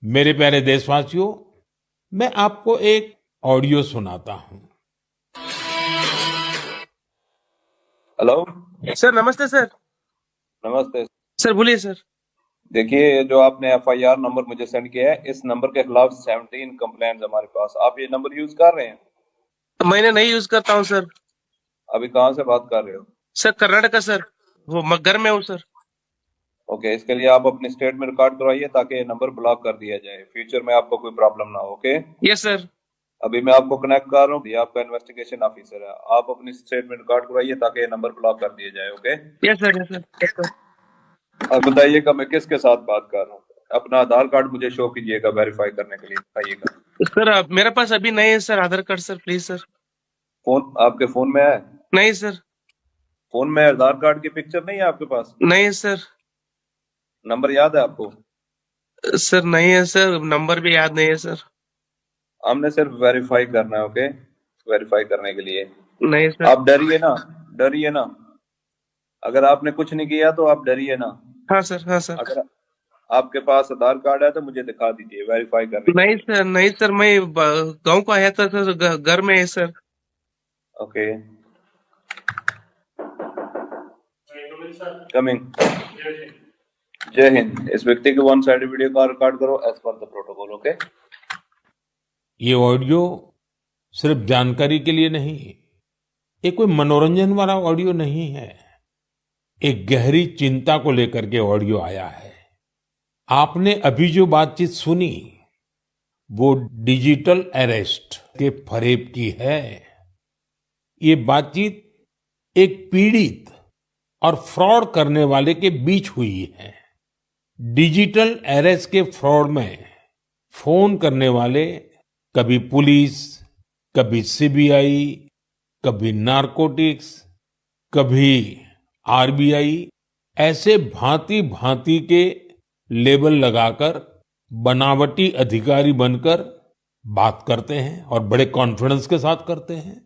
मेरे प्यारे देशवासियों, मैं आपको एक ऑडियो सुनाता हूं। हेलो। सर नमस्ते सर। नमस्ते। सर बोलिए सर। देखिए, ये जो आपने एफआईआर नंबर मुझे सेंड किया है, इस नंबर के खिलाफ 17 कंप्लेंट्स हमारे पास। आप ये नंबर यूज कर रहे हैं? मैंने नहीं यूज करता हूँ सर। अभी कहाँ से बात कर रहे हो? Sir Karnataka sir. वो घर में हूँ सर। ओके, इसके लिए आप अपनी स्टेट में रिकॉर्ड करवाइए ताकि ये नंबर ब्लॉक कर दिया जाए, फ्यूचर में आपको कोई प्रॉब्लम ना हो। Okay, yes sir. अभी मैं आपको कनेक्ट कर रहा हूँ, ये आपका इन्वेस्टिगेशन ऑफिसर है। आप अपनी स्टेट में रिकॉर्ड करवाइए ताकि ये नंबर ब्लॉक कर दिया जाए। Okay, yes sir yes sir yes sir. अब बताइएगा मैं किसके साथ बात कर रहा हूँ। अपना आधार कार्ड मुझे शो कीजिएगा वेरीफाई करने के लिए, बताइएगा। सर मेरे पास अभी नहीं है sir Aadhaar card sir, please sir. Phone आपके फोन में है? नहीं सर। फोन में आधार कार्ड की पिक्चर नहीं है आपके पास? नहीं है सर। नंबर याद है आपको? सर नहीं है सर, नंबर भी याद नहीं है सर। हमने सिर्फ वेरीफाई करना है। ओके, वेरीफाई करने के लिए नहीं सर। आप डरिए ना, डरिए ना। अगर आपने कुछ नहीं किया तो आप डरिए ना। हाँ सर हाँ सर। अगर आपके पास आधार कार्ड है तो मुझे दिखा दीजिए वेरीफाई करने के नहीं लिए। सर नहीं सर, मैं गांव को आया था सर, घर में है सर। Okay, coming. जय हिंद। इस व्यक्ति के वन साइड वीडियो का रिकॉर्ड करो as per the protocol. Okay, ये ऑडियो सिर्फ जानकारी के लिए नहीं, ये कोई मनोरंजन वाला ऑडियो नहीं है। एक गहरी चिंता को लेकर के ऑडियो आया है। आपने अभी जो बातचीत सुनी वो डिजिटल अरेस्ट के फरेब की है। ये बातचीत एक पीड़ित और फ्रॉड करने वाले के बीच हुई है। डिजिटल अरेस्ट के फ्रॉड में फोन करने वाले कभी पुलिस, कभी सीबीआई, कभी नारकोटिक्स, कभी आरबीआई, ऐसे भांति भांति के लेबल लगाकर बनावटी अधिकारी बनकर बात करते हैं और बड़े कॉन्फिडेंस के साथ करते हैं।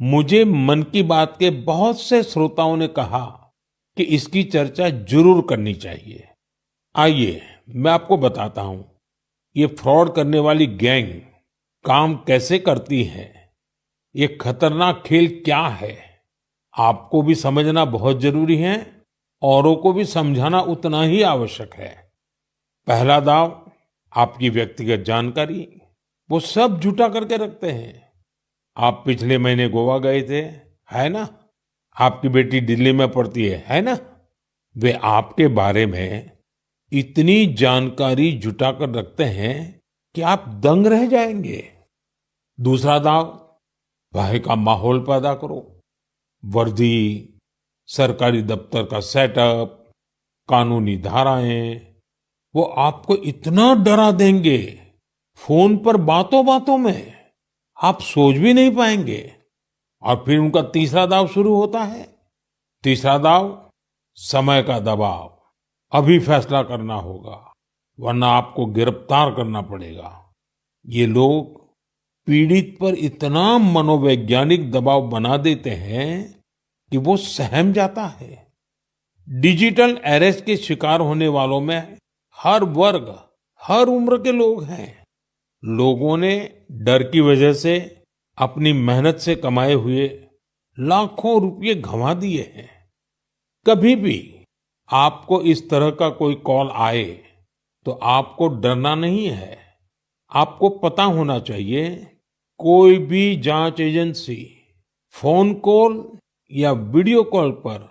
मुझे मन की बात के बहुत से श्रोताओं ने कहा कि इसकी चर्चा जरूर करनी चाहिए। आइए मैं आपको बताता हूं ये फ्रॉड करने वाली गैंग काम कैसे करती है, ये खतरनाक खेल क्या है। आपको भी समझना बहुत जरूरी है, औरों को भी समझाना उतना ही आवश्यक है। पहला दाव आपकी व्यक्तिगत जानकारी, वो सब जुटा करके रखते हैं। आप पिछले महीने गोवा गए थे, है ना? आपकी बेटी दिल्ली में पढ़ती है ना? वे आपके बारे में इतनी जानकारी जुटा कर रखते हैं कि आप दंग रह जाएंगे। दूसरा दाव, भय का माहौल पैदा करो। वर्दी, सरकारी दफ्तर का सेटअप, कानूनी धाराएं, वो आपको इतना डरा देंगे फोन पर बातों बातों में, आप सोच भी नहीं पाएंगे। और फिर उनका तीसरा दाव शुरू होता है। तीसरा दाव, समय का दबाव। अभी फैसला करना होगा वरना आपको गिरफ्तार करना पड़ेगा। ये लोग पीड़ित पर इतना मनोवैज्ञानिक दबाव बना देते हैं कि वो सहम जाता है। डिजिटल अरेस्ट के शिकार होने वालों में हर वर्ग, हर उम्र के लोग हैं। लोगों ने डर की वजह से अपनी मेहनत से कमाए हुए लाखों रुपए गंवा दिए हैं। कभी भी आपको इस तरह का कोई कॉल आए तो आपको डरना नहीं है। आपको पता होना चाहिए, कोई भी जांच एजेंसी फोन कॉल या वीडियो कॉल पर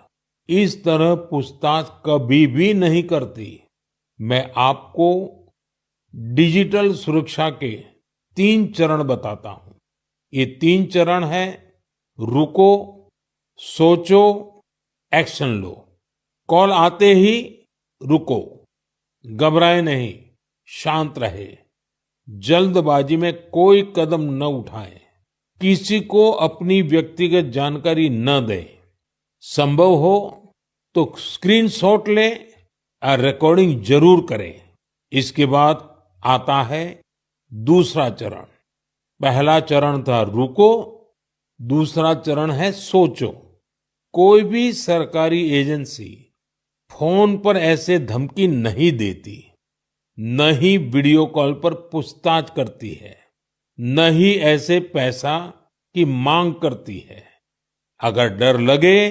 इस तरह पूछताछ कभी भी नहीं करती। मैं आपको डिजिटल सुरक्षा के 3 चरण बताता हूं। ये 3 चरण है: रुको, सोचो, एक्शन लो। कॉल आते ही रुको, घबराए नहीं, शांत रहे, जल्दबाजी में कोई कदम न उठाएं, किसी को अपनी व्यक्तिगत जानकारी न दें। संभव हो तो स्क्रीनशॉट लें और रिकॉर्डिंग जरूर करें। इसके बाद आता है दूसरा चरण। पहला चरण था रुको, दूसरा चरण है सोचो। कोई भी सरकारी एजेंसी फोन पर ऐसे धमकी नहीं देती। न ही वीडियो कॉल पर पूछताछ करती है, न ही ऐसे पैसा की मांग करती है। अगर डर लगे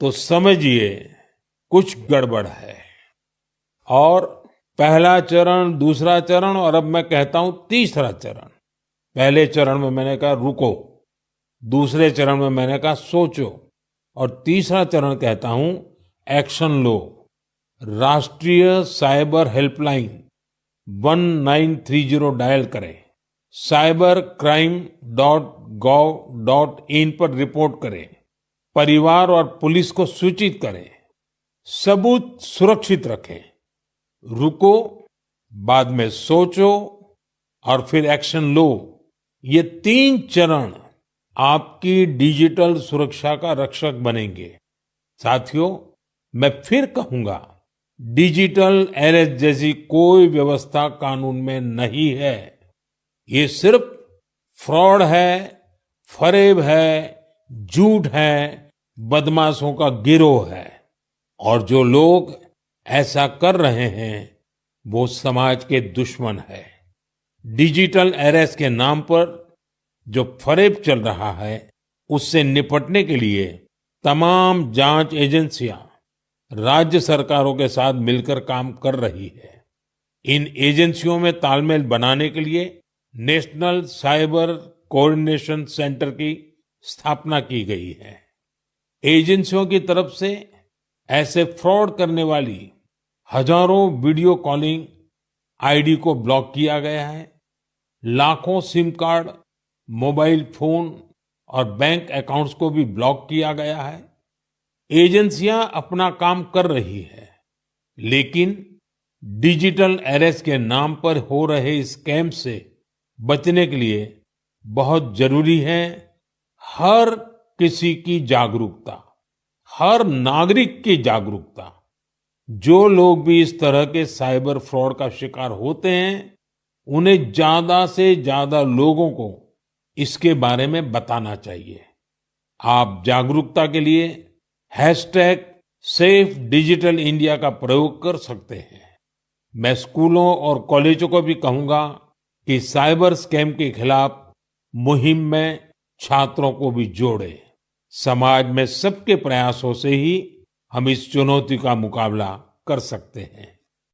तो समझिए कुछ गड़बड़ है। और पहला चरण, दूसरा चरण और अब मैं कहता हूं तीसरा चरण। पहले चरण में मैंने कहा रुको, दूसरे चरण में मैंने कहा सोचो, और तीसरा चरण कहता हूं एक्शन लो। राष्ट्रीय साइबर हेल्पलाइन 1930 डायल करें, cybercrime.gov.in पर रिपोर्ट करें, परिवार और पुलिस को सूचित करें, सबूत सुरक्षित रखें। रुको, बाद में सोचो और फिर एक्शन लो। ये 3 चरण आपकी डिजिटल सुरक्षा का रक्षक बनेंगे। साथियों, मैं फिर कहूंगा, डिजिटल अरेस्ट जैसी कोई व्यवस्था कानून में नहीं है। ये सिर्फ फ्रॉड है, फरेब है, झूठ है, बदमाशों का गिरोह है। और जो लोग ऐसा कर रहे हैं वो समाज के दुश्मन है। डिजिटल अरेस्ट के नाम पर जो फरेब चल रहा है उससे निपटने के लिए तमाम जांच एजेंसियां राज्य सरकारों के साथ मिलकर काम कर रही है। इन एजेंसियों में तालमेल बनाने के लिए नेशनल साइबर कोऑर्डिनेशन सेंटर की स्थापना की गई है। एजेंसियों की तरफ से ऐसे फ्रॉड करने वाली हजारों वीडियो कॉलिंग आईडी को ब्लॉक किया गया है। लाखों सिम कार्ड, मोबाइल फोन और बैंक अकाउंट्स को भी ब्लॉक किया गया है। एजेंसियां अपना काम कर रही है, लेकिन डिजिटल अरेस्ट के नाम पर हो रहे स्कैम से बचने के लिए बहुत जरूरी है हर किसी की जागरूकता, हर नागरिक की जागरूकता। जो लोग भी इस तरह के साइबर फ्रॉड का शिकार होते हैं, उन्हें ज्यादा से ज्यादा लोगों को इसके बारे में बताना चाहिए। आप जागरूकता के लिए #सेफ डिजिटल इंडिया का प्रयोग कर सकते हैं। मैं स्कूलों और कॉलेजों को भी कहूंगा कि साइबर स्कैम के खिलाफ मुहिम में छात्रों को भी जोड़े। समाज में सबके प्रयासों से ही हम इस चुनौती का मुकाबला कर सकते हैं।